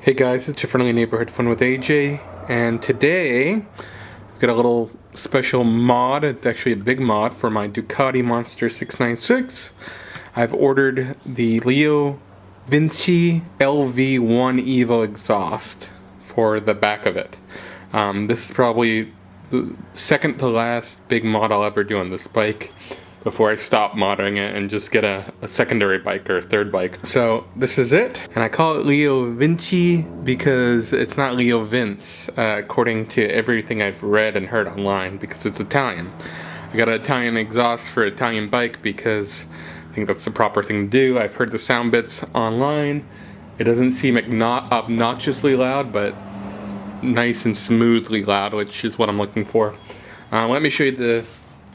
Hey guys, it's your friendly neighborhood Fun with AJ, and today I've got a little special mod. It's actually a big mod for my Ducati Monster 696. I've ordered the LeoVince One Evo exhaust for the back of it. This is probably the second to last big mod I'll ever do on this bike before I stop modding it and just get a secondary bike or a third bike. So this is it, and I call it LeoVince because it's not LeoVince, according to everything I've read and heard online, because it's Italian. I got an Italian exhaust for an Italian bike because I think that's the proper thing to do. I've heard the sound bits online. It doesn't seem obnoxiously loud, but nice and smoothly loud, which is what I'm looking for. Let me show you the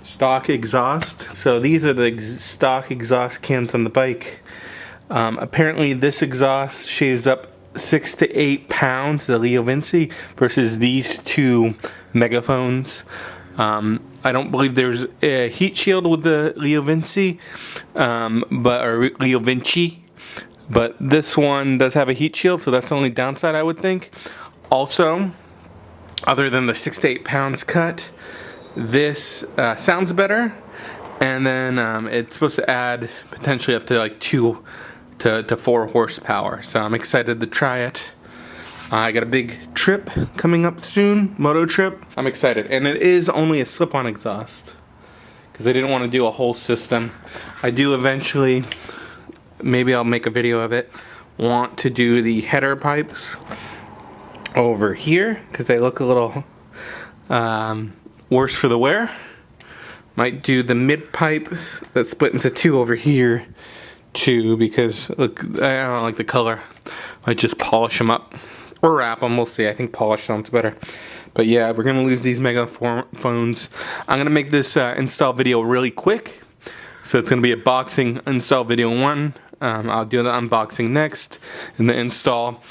stock exhaust. So these are the stock exhaust cans on the bike. Apparently this exhaust shaves up 6 to 8 pounds, the LeoVince, versus these two megaphones. I don't believe there's a heat shield with the LeoVince, or LeoVince, but this one does have a heat shield, so that's the only downside I would think. Also, other than the 6 to 8 pounds cut, this sounds better, and then it's supposed to add potentially up to like 2 to 4 horsepower. So I'm excited to try it. I got a big trip coming up soon, moto trip. I'm excited, and it is only a slip-on exhaust because I didn't want to do a whole system. I do eventually, maybe I'll make a video of it, want to do the header pipes over here because they look a little worse for the wear. Might do the mid pipe that's split into 2 over here too, because look, I don't like the color. Might just polish them up or wrap them. We'll see. I think polish sounds better. But yeah, we're gonna lose these megaphones. I'm gonna make this install video really quick. So it's gonna be a boxing install video 1. I'll do the unboxing next and the install.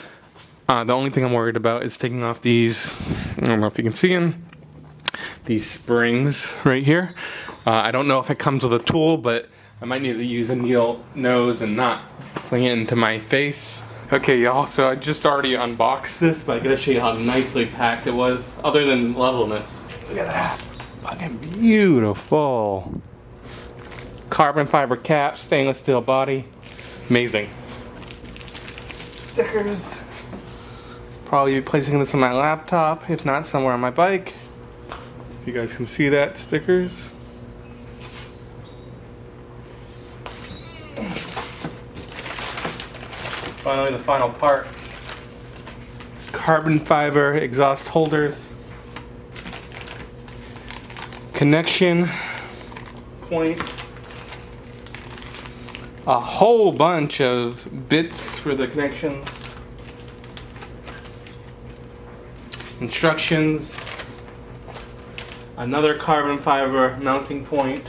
The only thing I'm worried about is taking off these, I don't know if you can see them, these springs right here. I don't know if it comes with a tool, but I might need to use a needle nose and not fling it into my face. Okay y'all, so I just already unboxed this, but I gotta show you how nicely packed it was, other than levelness. Look at that, fucking beautiful. Carbon fiber cap, stainless steel body, amazing. Stickers. Probably be placing this on my laptop, if not somewhere on my bike. You guys can see that, stickers. Finally, the final parts. Carbon fiber exhaust holders. Connection point. A whole bunch of bits for the connections. Instructions. Another carbon fiber mounting point.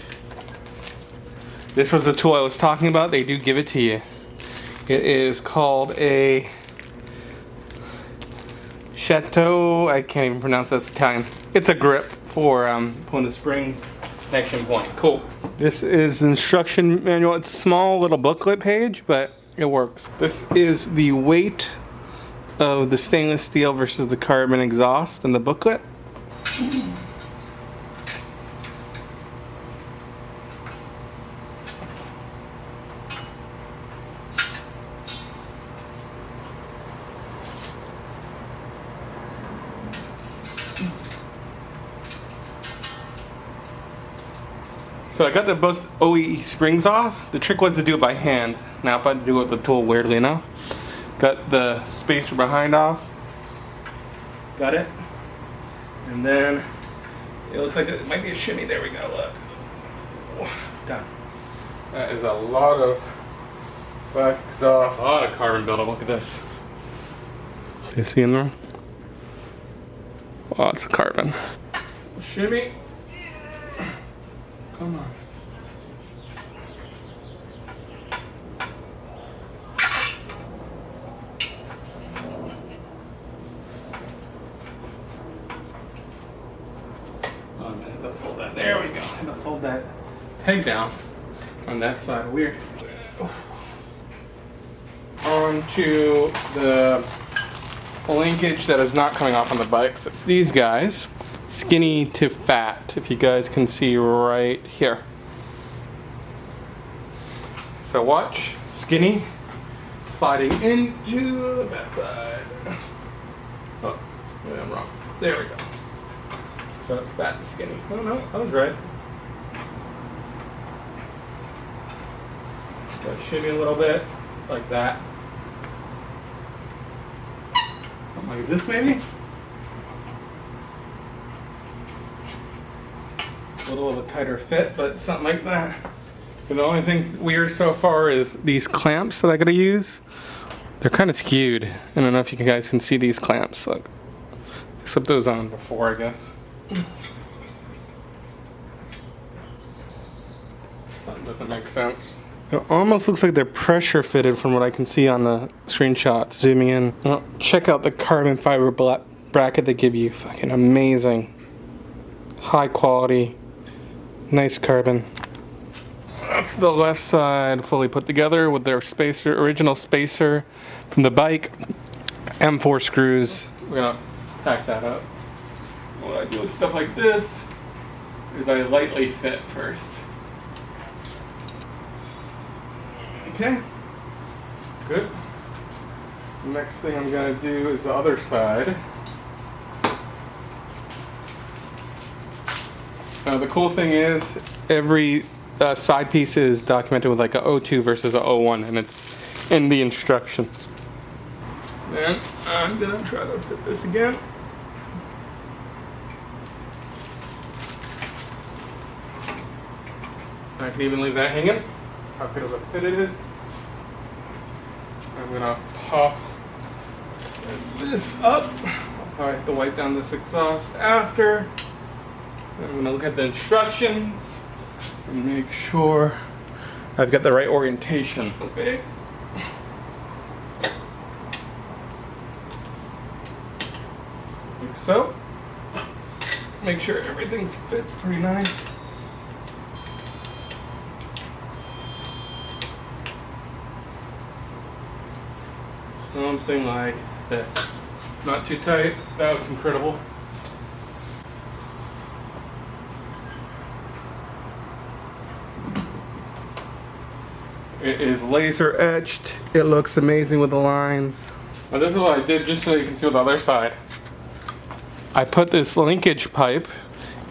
This was the tool I was talking about. They do give it to you. It is called a Chateau. I can't even pronounce that. It's Italian. It's a grip for pulling the springs. Connection point. Cool. This is the instruction manual. It's a small little booklet page, but it works. This is the weight of the stainless steel versus the carbon exhaust in the booklet. So I got the both OE springs off. The trick was to do it by hand. Now if I do it with the tool, weirdly enough. Got the spacer behind off. Got it. And then it looks like it might be a shimmy. There we go, look. Done. That is a lot of black exhaust. A lot of carbon buildup. Look at this. You see in there? Lots of carbon. Shimmy. Come on. Oh, I'm gonna have to fold that. There we go. I'm gonna fold that peg down on that side. Weird. Onto the linkage that is not coming off on the bikes. It's these guys, skinny to fat, if you guys can see right here. So watch, skinny, sliding into the fat side. Oh, maybe I'm wrong. There we go. So it's fat and skinny. Oh no, I was right. So shimmy a little bit, like that. Something like this maybe? A little of a tighter fit, but something like that. And the only thing weird so far is these clamps that I gotta use. They're kind of skewed. I don't know if you guys can see these clamps. Look. I slipped those on before, I guess. Something doesn't make sense. It almost looks like they're pressure fitted from what I can see on the screenshots, zooming in. Well, check out the carbon fiber bracket they give you. Fucking amazing. High quality. Nice carbon. That's the left side fully put together with their spacer, original spacer from the bike. M4 screws. We're gonna pack that up. What I do with stuff like this is I lightly fit first. Okay, good. The next thing I'm gonna do is the other side. The cool thing is every side piece is documented with like a 02 versus a 01, and it's in the instructions. Then I'm gonna try to fit this again. I can even leave that hanging. How good of a fit it is. I'm gonna pop this up. I have to wipe down this exhaust after. I'm gonna look at the instructions and make sure I've got the right orientation. Okay. Like so. Make sure everything fits pretty nice. Something like this. Not too tight. That was incredible. It is laser etched. It looks amazing with the lines. Now this is what I did just so you can see on the other side. I put this linkage pipe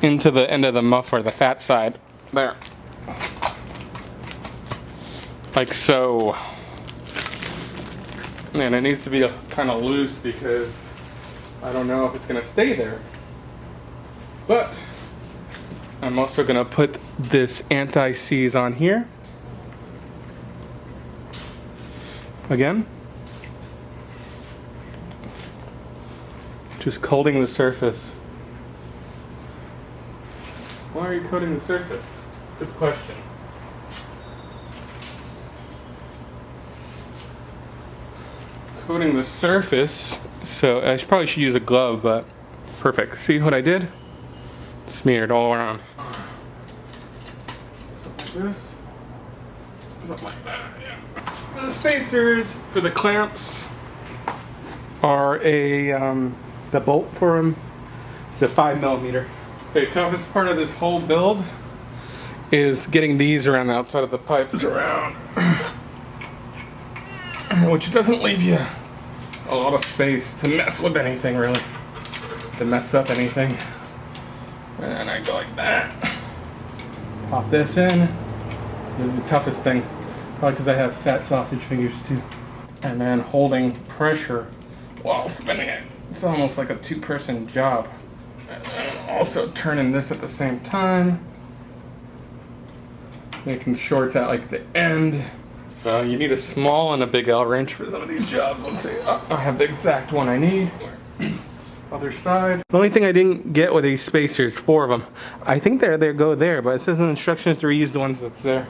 into the end of the muffler, the fat side. There. Like so. And it needs to be kind of loose because I don't know if it's going to stay there. But I'm also going to put this anti-seize on here. Again. Just coating the surface. Why are you coating the surface? Good question. Coating the surface, so I probably should use a glove, but perfect. See what I did? Smeared all around. Like this. Something like that, yeah. The spacers for the clamps are the bolt for them is a 5mm. Okay, toughest part of this whole build is getting these around the outside of the pipes around. Which doesn't leave you a lot of space to mess with anything, really. To mess up anything. And then I go like that. Pop this in. This is the toughest thing. Probably because I have fat sausage fingers too. And then holding pressure while spinning it. It's almost like a two-person job. And then also turning this at the same time. Making sure it's at like the end. So you need a small and a big L wrench for some of these jobs. Let's see, I have the exact one I need. Other side. The only thing I didn't get were these spacers, 4 of them. I think they go there, but it says in the instructions to reuse the ones that's there.